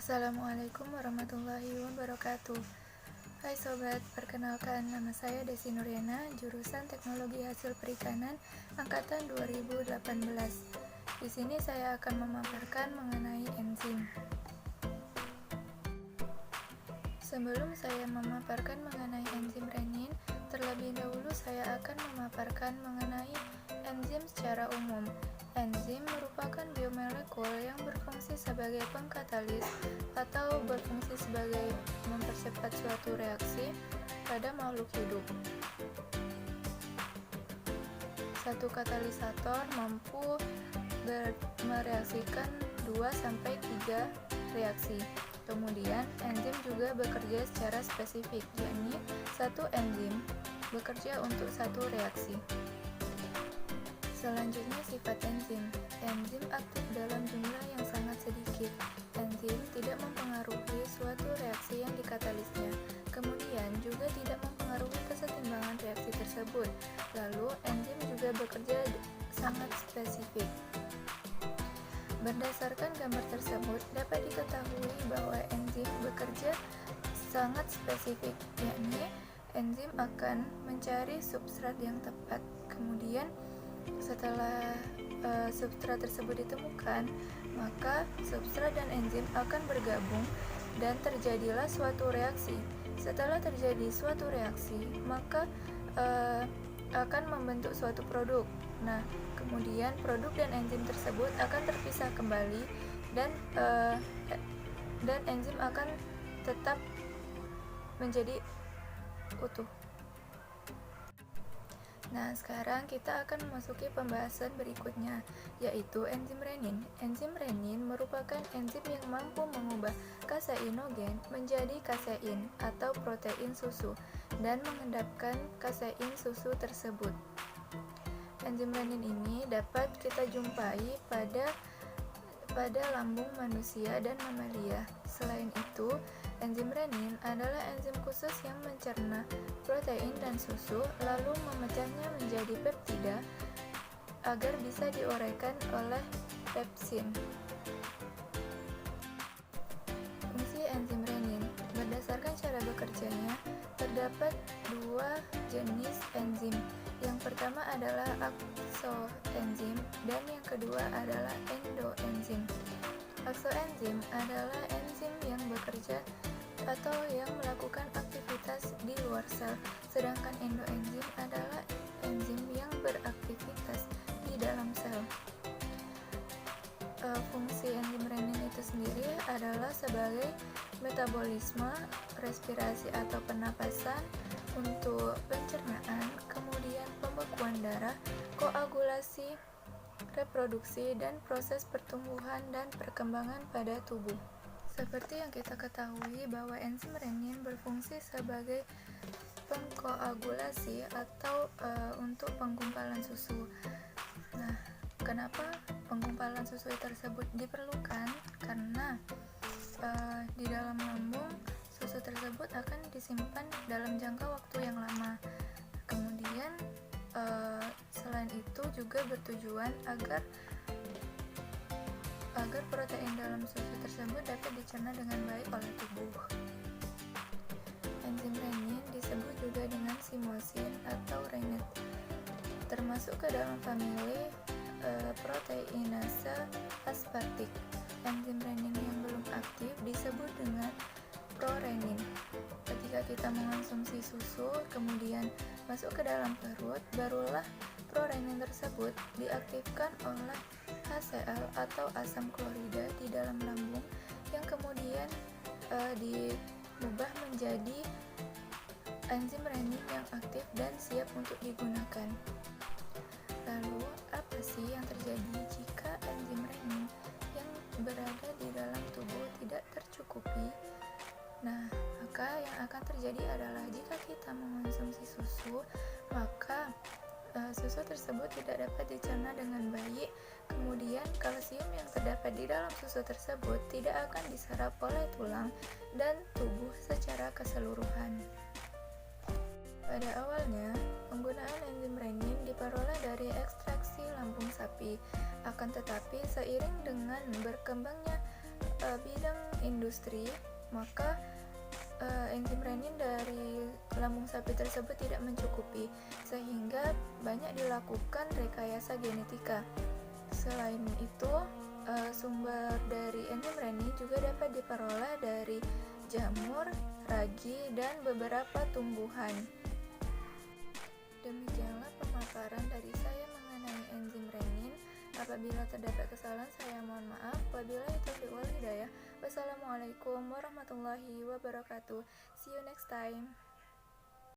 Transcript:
Assalamualaikum warahmatullahi wabarakatuh. Hai sobat, perkenalkan nama saya Desi Nuriana, jurusan Teknologi Hasil Perikanan angkatan 2018. Di sini saya akan memaparkan mengenai enzim. Sebelum saya memaparkan mengenai enzim renin, terlebih dahulu saya akan memaparkan mengenai enzim secara umum. Enzim merupakan biomolekul yang berfungsi sebagai pengkatalis atau berfungsi sebagai mempercepat suatu reaksi pada makhluk hidup. Satu katalisator mampu mereaksikan 2-3 reaksi. Kemudian, enzim juga bekerja secara spesifik, yakni satu enzim bekerja untuk satu reaksi. Selanjutnya, sifat enzim. Enzim aktif dalam jumlah yang sangat sedikit. Enzim tidak mempengaruhi suatu reaksi yang dikatalisnya. Kemudian juga tidak mempengaruhi kesetimbangan reaksi tersebut. Lalu, enzim juga bekerja sangat spesifik. Berdasarkan gambar tersebut, dapat diketahui bahwa enzim bekerja sangat spesifik, yakni enzim akan mencari substrat yang tepat. Kemudian, setelah substrat tersebut ditemukan, maka substrat dan enzim akan bergabung dan terjadilah suatu reaksi. Setelah terjadi suatu reaksi, maka akan membentuk suatu produk. Nah, kemudian produk dan enzim tersebut akan terpisah kembali dan enzim akan tetap menjadi utuh. Nah, sekarang kita akan memasuki pembahasan berikutnya, yaitu enzim renin. Enzim renin merupakan enzim yang mampu mengubah kaseinogen menjadi kasein atau protein susu dan mengendapkan kasein susu tersebut. Enzim renin ini dapat kita jumpai pada lambung manusia dan mamalia. Selain itu, enzim renin adalah enzim khusus yang mencerna protein dan susu lalu memecahnya menjadi peptida agar bisa diuraikan oleh pepsin. Fungsi enzim renin. Berdasarkan cara bekerjanya, terdapat dua jenis enzim. Yang pertama adalah aksoenzim dan yang kedua adalah endoenzim. Aksoenzim adalah enzim yang bekerja atau yang melakukan aktivitas di luar sel, sedangkan endoenzim adalah enzim yang beraktivitas di dalam sel. Fungsi enzim renin itu sendiri adalah sebagai metabolisme, respirasi atau pernapasan, untuk pencernaan, kemudian pembekuan darah, koagulasi, reproduksi, dan proses pertumbuhan dan perkembangan pada tubuh. Seperti yang kita ketahui bahwa enzim renin berfungsi sebagai pengkoagulasi atau untuk penggumpalan susu. Nah, kenapa penggumpalan susu tersebut diperlukan? Karena di dalam lambung susu tersebut akan disimpan dalam jangka waktu yang lama. Kemudian selain itu juga bertujuan agar protein dalam susu tersebut dapat dicerna dengan baik oleh tubuh. Enzim renin disebut juga dengan simosin atau rennet, termasuk ke dalam famili proteinase aspartik. Enzim renin yang belum aktif disebut dengan prorenin. Ketika kita mengonsumsi susu kemudian masuk ke dalam perut, barulah prorenin tersebut diaktifkan oleh HCl atau asam klorida di dalam lambung yang kemudian diubah menjadi enzim renin yang aktif dan siap untuk digunakan. Lalu, apa sih yang terjadi jika enzim renin yang berada di dalam tubuh tidak tercukupi? Nah, maka yang akan terjadi adalah jika kita mengonsumsi susu, maka susu tersebut tidak dapat dicerna dengan baik. Kemudian kalsium yang terdapat di dalam susu tersebut tidak akan diserap oleh tulang dan tubuh secara keseluruhan. Pada awalnya, penggunaan enzim renin diperoleh dari ekstraksi lambung sapi. Akan tetapi, seiring dengan berkembangnya bidang industri, maka enzim renin dari lambung sapi tersebut tidak mencukupi, sehingga banyak dilakukan rekayasa genetika. Selain itu, sumber dari enzim renin juga dapat diperoleh dari jamur, ragi, dan beberapa tumbuhan. Demikianlah pemaparan dari saya mengenai enzim renin. Apabila terdapat kesalahan, saya mohon maaf. Wabillahi taufiq wal hidayah. Wassalamualaikum warahmatullahi wabarakatuh. See you next time.